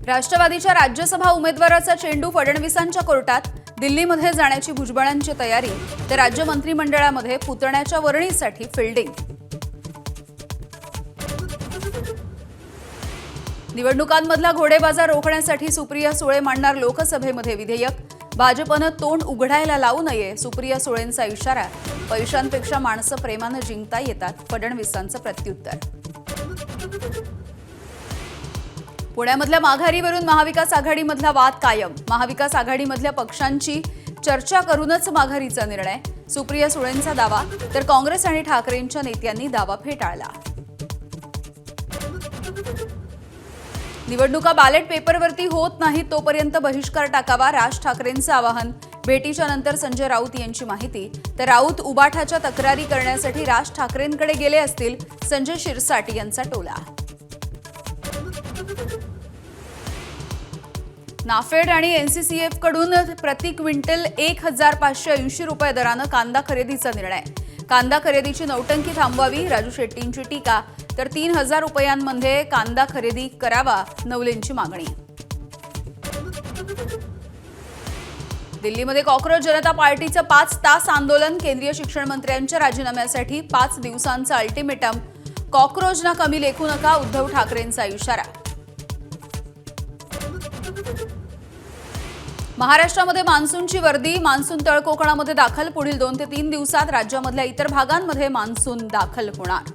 राष्ट्रवादीच्या राज्यसभा उमेदवाराचा चेंडू फडणवीसांच्या कोर्टात। दिल्लीमध्ये जाण्याची भुजबळांची तयारी, तर राज्य मंत्रिमंडळामध्ये पुतण्याच्या वर्णीसाठी फिल्डिंग। निवडणुकांमधला घोडेबाजार रोखण्यासाठी सुप्रिया सुळे मांडणार लोकसभेमध्ये विधेयक। भाजपनं तोंड उघडायला लावू नये, सुप्रिया सुळेंचा इशारा। पैशांपेक्षा माणसं प्रेमानं जिंकता येतात, फडणवीसांचं प्रत्युत्तर। पुण्यामधल्या माघारीवरून महाविकास आघाडीमधला वाद कायम। महाविकास आघाडीमधल्या पक्षांची चर्चा करूनच माघारीचा निर्णय, सुप्रिया सुळेंचा दावा। तर काँग्रेस आणि ठाकरेंच्या नेत्यांनी दावा फेटाळला। निवडणुका बॅलेट पेपरवरती होत नाही तोपर्यंत बहिष्कार टाकावा, राज ठाकरेंचं आवाहन। भेटीच्या नंतर संजय राऊत यांची माहिती, तर राऊत उबाठाच्या तक्रारी करण्यासाठी राज ठाकरेंकडे गेले असतील, संजय शिरसाट यांचा टोला। नाफेड आणि एनसीसीएफ कडून प्रति क्विंटल 1580 रुपये दरानं कांदा खरेदीचा निर्णय। कांदा खरेदीची नौटंकी थांबवावी, राजू शेट्टींची टीका। तर 3000 रुपयांमध्ये कांदा खरेदी करावा, नवलेंची मागणी। दिल्लीमध्ये कॉक्रोच जनता पार्टीचं 5 तास आंदोलन। केंद्रीय शिक्षण मंत्र्यांच्या राजीनाम्यासाठी 5 दिवसांचा अल्टिमेटम। कॉक्रोचना कमी लेखू नका, उद्धव ठाकरेंचा इशारा। महाराष्ट्रामध्ये मान्सूनची वर्दी। मान्सून तळ कोकणामध्ये दाखल। पुढील 2 ते 3 दिवसात राज्यामधल्या इतर भागांमध्ये मान्सून दाखल होणार।